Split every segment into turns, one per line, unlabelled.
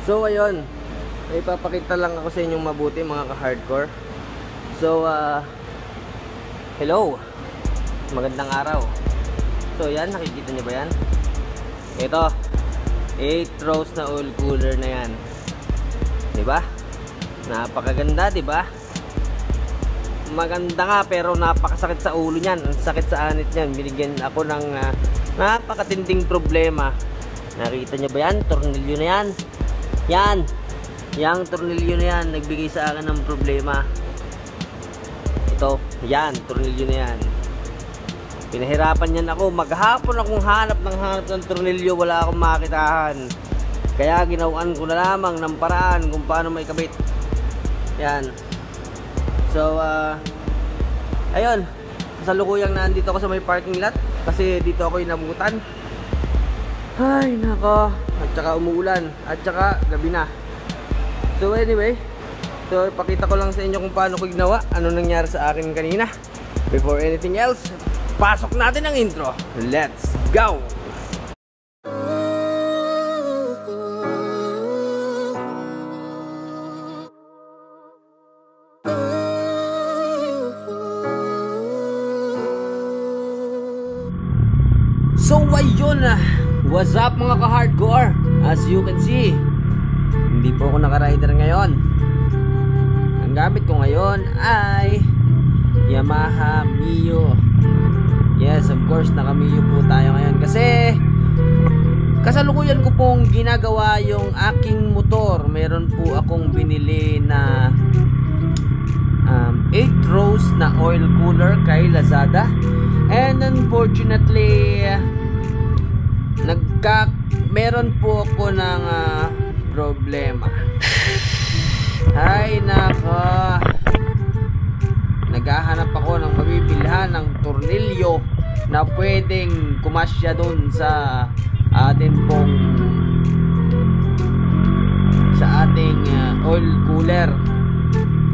So ayun, may papakita lang ako sa inyong mabuti mga ka-hardcore. So hello, magandang araw. So yan, nakikita nyo ba yan? Ito 8 rows na oil cooler na yan, diba? Napakaganda, diba? Maganda nga, pero napakasakit sa ulo niyan. Ang sakit sa anit niyan. Binigyan ako ng napakatinding problema. Nakita nyo ba yan? Tornilyo na yan. Yan, yang tornilyo na yan nagbigay sa akin ng problema. Ito, yan, tornilyo na yan. Pinahirapan yan ako. Maghapon akong hanap ng tornilyo, wala akong makitahan. Kaya ginawan ko na lamang ng paraan kung paano may kabit. Yan. So ayun, kasalukuyang nandito ako sa may parking lot kasi dito ako inabutan. Ay nako, at saka umuulan, at saka gabi na. So anyway, so ipakita ko lang sa inyo kung paano ko ginawa, ano nangyari sa akin kanina. Before anything else, pasok natin ang intro. Let's go! So ayun, what's up mga ka-hardcore? As you can see, hindi po ako naka-rider ngayon. Ang gamit ko ngayon ay Yamaha Mio. Yes, of course, naka Mio po tayo ngayon kasi kasalukuyan ko pong ginagawa yung aking motor. Meron po akong binili na 8 rows na oil cooler kay Lazada. And unfortunately, meron po ako ng problema. Ay nako, naghahanap ako ng mabibilhan ng tornilyo na pwedeng kumasya dun sa ating oil cooler.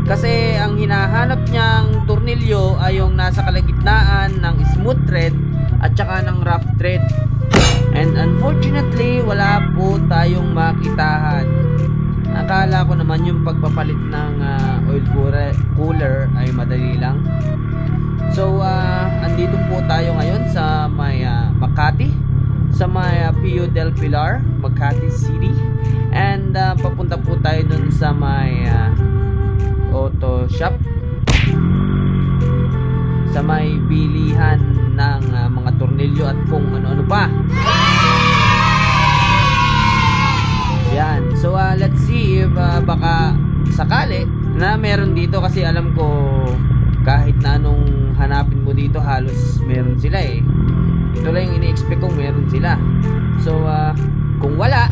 Kasi ang hinahanap niyang tornilyo ay yung nasa kalagitnaan ng smooth thread at saka ng rough thread. And unfortunately, wala po tayong makitahan. Akala ko naman yung pagpapalit ng oil cooler ay madali lang. So, andito po tayo ngayon sa may Makati, sa may Pio del Pilar, Makati City. And papunta po tayo dun sa may auto shop, sa may bilihan ng mga tornilyo at kung ano-ano pa. Yan. So let's see if baka sakali na meron dito, kasi alam ko kahit na anong hanapin mo dito halos meron sila eh. Ito lang yung ini-expect kong meron sila. So kung wala,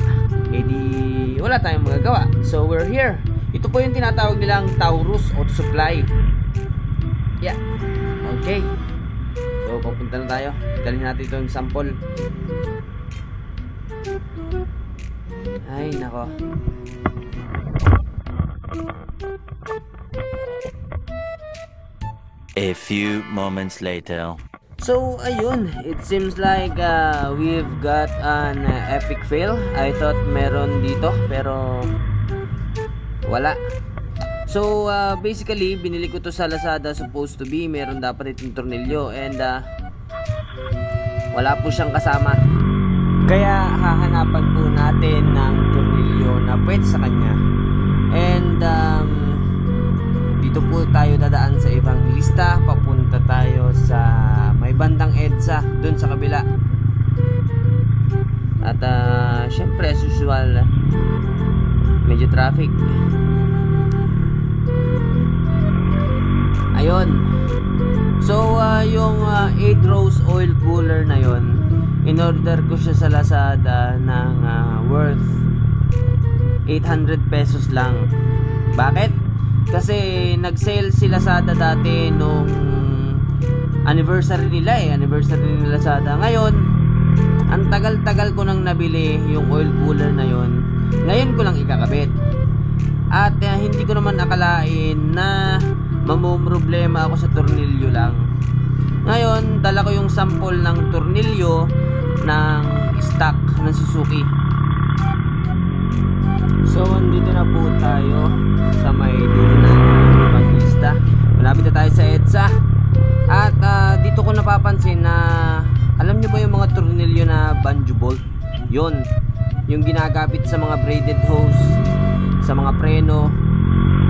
edi wala tayong magagawa. So we're here. Ito po yung tinatawag nilang Taurus Auto Supply. Yeah. Okay. So, pupunta na tayo. Dalhin natin itong sample. Ay, nako.
A few moments later.
So, ayun. It seems like we've got an epic fail. I thought meron dito, pero wala. So basically binili ko to sa Lazada. Supposed to be meron dapat itong tornilyo, and wala po siyang kasama. Kaya hahanapan po natin ng tornilyo na pwede sa kanya. And dito po tayo dadaan sa Evangelista. Papunta tayo sa may bandang EDSA, dun sa kabila. At syempre as usual, medyo traffic. Ayun. So yung 8 rows oil cooler na yon, in-order ko siya sa Lazada ng worth 800 pesos lang. Bakit? Kasi nag-sale si Lazada dati nung anniversary nila eh. Anniversary ni Lazada. Ngayon, ang tagal-tagal ko nang nabili yung oil cooler na yon. Ngayon ko lang ikakabit. At hindi ko naman akalain na mamumroblema ako sa tornilyo lang. Ngayon, dala ko yung sample ng tornilyo ng stock ng Suzuki. So, andito na po tayo sa may dulo ng Evangelista. Malapit na tayo sa EDSA. At dito ko napapansin na, alam nyo ba yung mga tornilyo na banjo bolt? Yun, yung ginagapit sa mga braided hose, sa mga preno,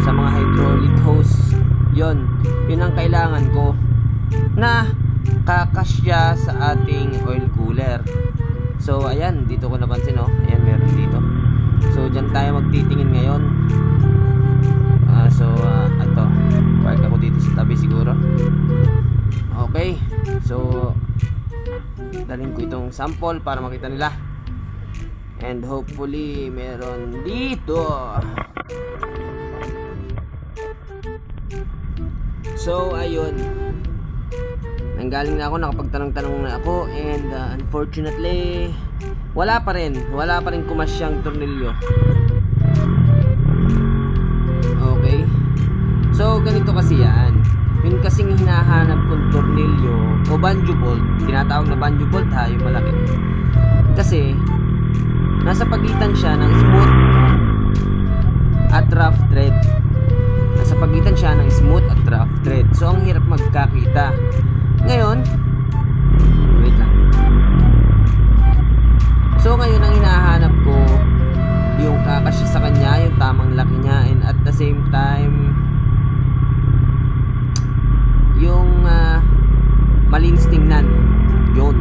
sa mga hydraulic hose. Yun ang kailangan ko na kakasya sa ating oil cooler. So ayan, dito ko napansin, oh. Ayan, meron dito. So dyan tayo magtitingin ngayon. Ito, park ako dito sa tabi siguro. Okay, so dalhin ko itong sample para makita nila. And hopefully meron dito. So ayun, nanggaling na ako, nakapagtanong-tanong na ako. And unfortunately wala pa rin kumasyang tornilyo. Okay, so ganito kasi yan. Yun kasing hinahanap kong tornilyo o banjo bolt, tinatawag na banjo bolt ha, yung malaki. Kasi nasa pagitan siya ng smooth at rough thread. Nasa pagitan siya ng smooth at rough thread. So ang hirap magkakita. Ngayon, wait lang. So ngayon ang hinahanap ko yung kakasya sa kanya, yung tamang laki niya, and at the same time yung malinis tingnan. Yun.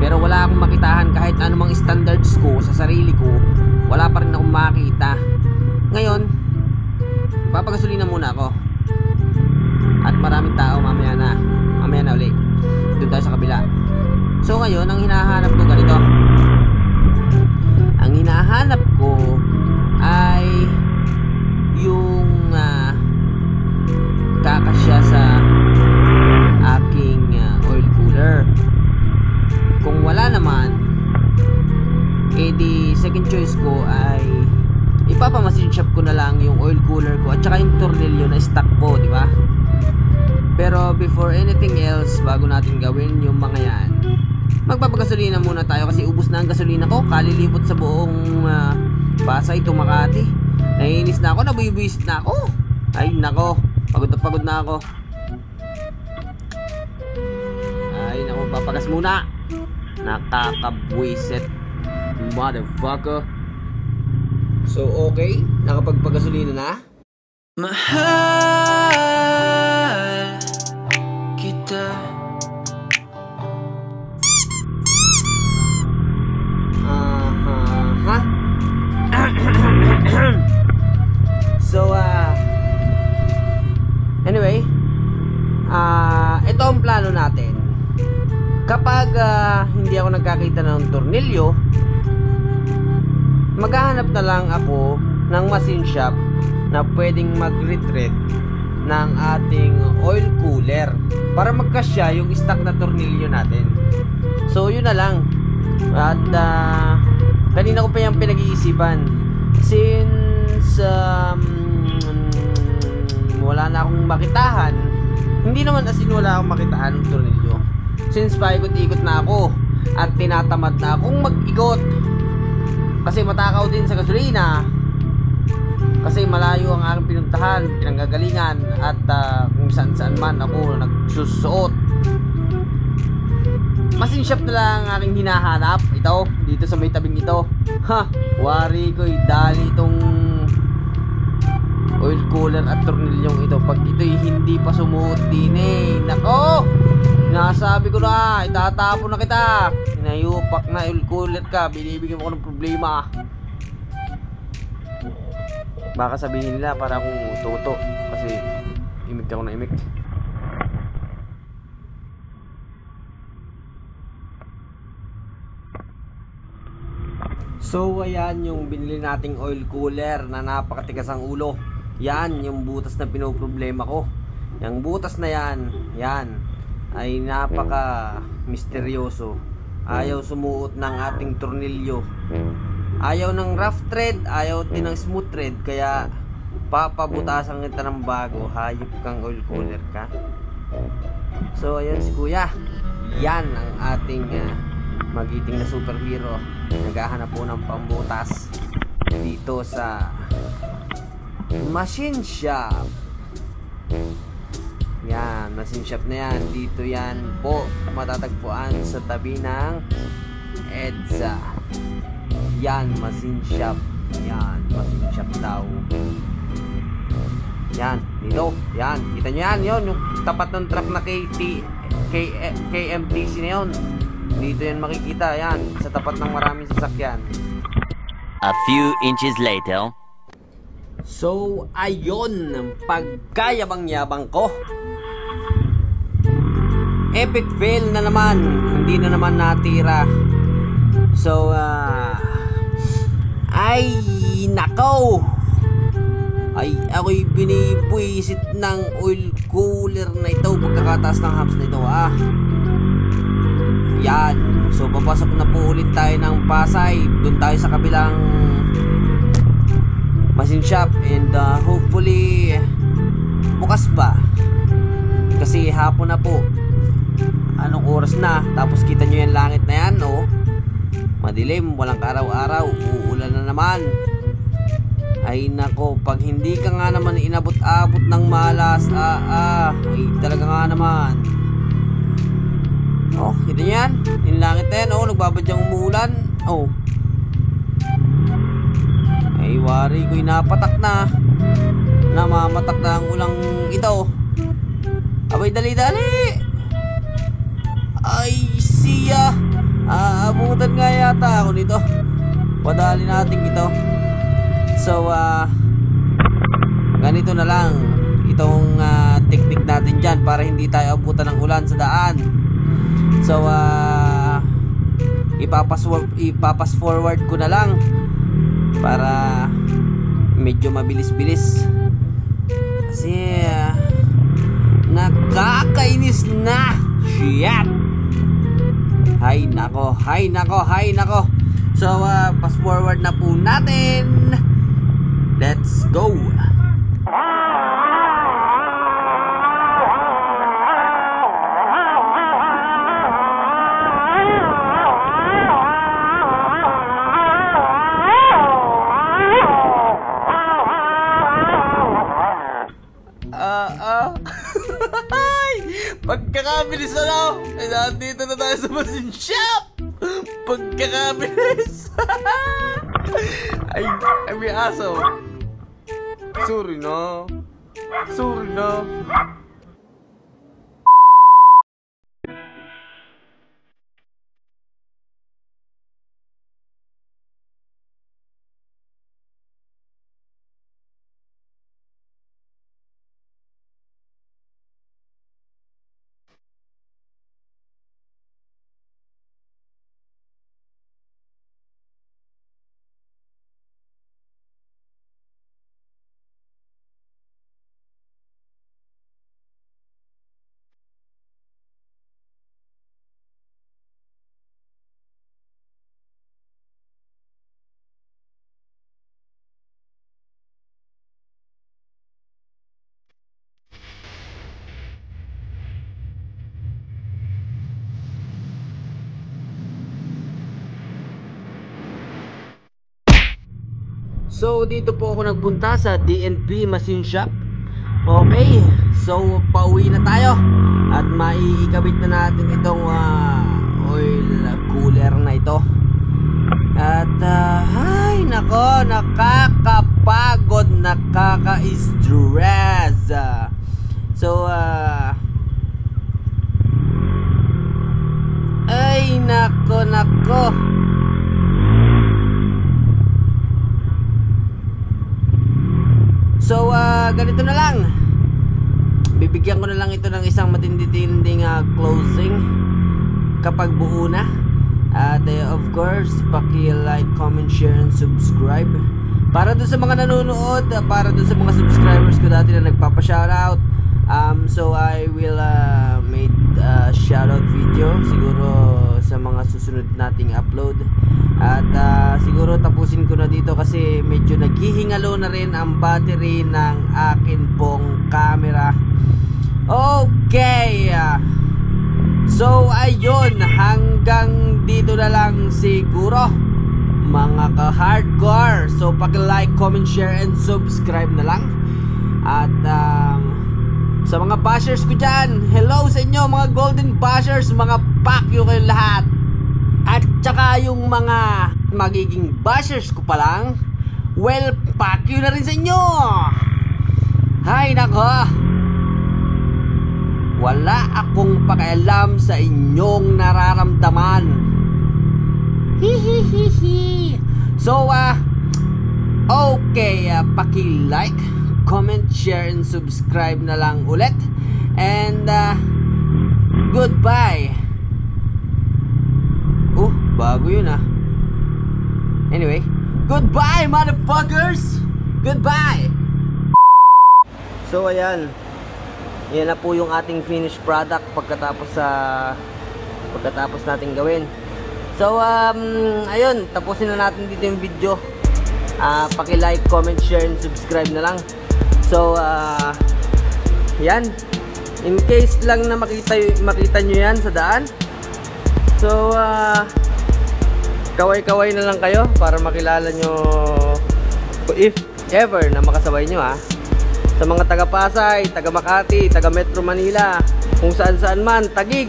Pero wala akong makitahan kahit anumang standards ko sa sarili ko, wala pa rin akong makita. Ngayon, papagasolina muna ako. At maraming tao, mamaya na ulit. Doon tayo sa kabila. So ngayon, ang hinahanap ko ganito. Ang hinahanap ko ay yung kakasya sa aking oil cooler. Kung wala naman, di second choice ko ay ipapamasin shop ko na lang yung oil cooler ko at saka yung tornilyo na stock ko, di ba? Pero before anything else, bago natin gawin yung mga yan, magpapagasolina muna tayo kasi ubos na ang gasolina ko. Kalilipot sa buong Pasay to Makati. Naiinis na ako, nabuyubisit na ako. Ay nako, pagod na ako. Ay nako, papagas muna. Nakakabwisit, motherfucker. So okay, nakapagpagasolina na. Mahal kita. So anyway, ito ang plano natin. Kapag hindi ako nagkakita ng tornilyo, maghahanap na lang ako ng machine shop na pwedeng mag-retreat ng ating oil cooler para magkasya yung stock na tornilyo natin. So yun na lang. At kanina ko pa yung pinag-iisipan, since wala na akong makitahan. Hindi naman as in wala akong makitahan ng tornilyo, since paikot-ikot na ako at tinatamad na akong mag-ikot kasi matakaw din sa gasolina, kasi malayo ang aking pinuntahan, pinanggagalingan, at kung saan man ako nagsusuot. Machine shop na lang ang aking hinahanap. Ito, dito sa may tabing ito. Wari ko, dali itong oil cooler at tornilyong ito. Pag ito'y hindi pa sumuot din nako, nasabi ko na, itatapon na kita. Sinayupak na oil cooler ka, binibigyan mo ko ng problema. Baka sabihin nila para akong toto kasi imik ako na imik. So ayan yung binili nating oil cooler na napakatigas ang ulo. Yan yung butas na pinoproblema ko. Yung butas na yan ay napaka misteryoso. Ayaw sumuot ng ating tornilyo. Ayaw ng rough thread, ayaw din ng smooth thread. Kaya papabutasan kita ng bago. Hayop kang oil cooler ka. So ayan si kuya. Yan ang ating magiting na superhero. Naghahanap po ng pambutas. dito sa machine shop. Yan, machine shop na yan. Dito yan po matatagpuan sa tabi ng EDSA. Yan, machine shop. Yan, machine shop daw. Yan, dito. Yan, kita nyo yan. Yun, yung tapat ng truck na KMTC na yun. Dito yan makikita. Yan, sa tapat ng maraming sasakyan.
A few inches later.
So, ayun, pagkayabang-yabang ko. Epic fail na naman. Hindi na naman natira. So, ay, nakaw. Ay, ako'y binibwisit ng oil cooler na ito. Pagkakataas ng hubs na ito, Yan. So, papasok na po ulit tayo ng Pasay. Doon tayo sa kabilang machine shop. And hopefully bukas pa. Kasi hapon na po. Anong oras na? Tapos kita nyo yung langit na yan, madilim, walang araw-araw, uulan na naman. Ay nako, pag hindi ka nga naman inabot-abot ng malas, ay talaga nga naman. Kita nyo yan? Yung langit na yan, nagbabadyang umuulan. Ay wari ko'y napatak na. Namamatak na ang ulang ito. Abay, dali-dali. Ay siya, abutan nga yata ako nito. Padali natin ito. So ganito na lang itong technique natin dyan para hindi tayo abutan ng ulan sa daan. So ipapas forward ko na lang para medyo mabilis-bilis. Kasi nakakainis na. Shit. Hay nako. So pass forward na po natin. Let's go. Pagkakabilis na nandito na tayo sa machine shop. Pagkakabilis. ay may aso. Sorry na. So dito po ako nagpunta sa DNP Machine Shop. Okay, so pauwi na tayo at maiikabit na natin itong oil cooler na ito. At ay nako, nakakapagod, nakaka-stress. So ay nako. So ganito na lang. Bibigyan ko na lang ito ng isang matindi-tinding closing kapag buo na. At of course, paki-like, comment, share, and subscribe. Para doon sa mga nanonood, para doon sa mga subscribers ko dati na nagpapa-shoutout. So I will make a shoutout video siguro sa mga susunod nating upload. At siguro tapusin ko na dito kasi medyo naghihingalo na rin ang battery ng akin pong camera. Okay. So ayun, hanggang dito na lang siguro. mga ka-hardcore. So paki-like, comment, share, and subscribe na lang. At sa mga bashers ko dyan, hello sa inyo mga golden bashers, mga pakyo kayo lahat. At saka yung mga magiging bashers ko pa lang, well, pakyo na rin sa inyo. Hay nako, wala akong pakialam sa inyong nararamdaman. Hihihihi. So okay, paki-like, comment, share, and subscribe na lang ulit. And goodbye. Bago yun Anyway, goodbye motherfuckers. Goodbye. So ayan, yan na po yung ating finished product pagkatapos natin gawin. So ayun, tapusin na natin dito yung video. Paki-like, comment, share, and subscribe na lang. So yan, in case lang na makita nyo yan sa daan. So kaway-kaway na lang kayo para makilala nyo, if ever na makasabay nyo sa mga taga Pasay, taga Makati, taga Metro Manila, kung saan man, Tagig.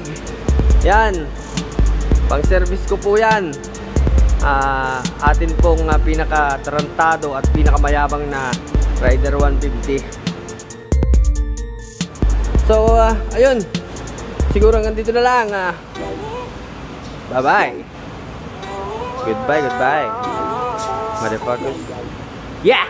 Yan, pang service ko po yan. Atin pong pinaka-tarantado at pinakamayabang na Rider 150. So ayun, siguro hanggang dito na lang. Bye bye. Goodbye, motherfuckers. Yeah!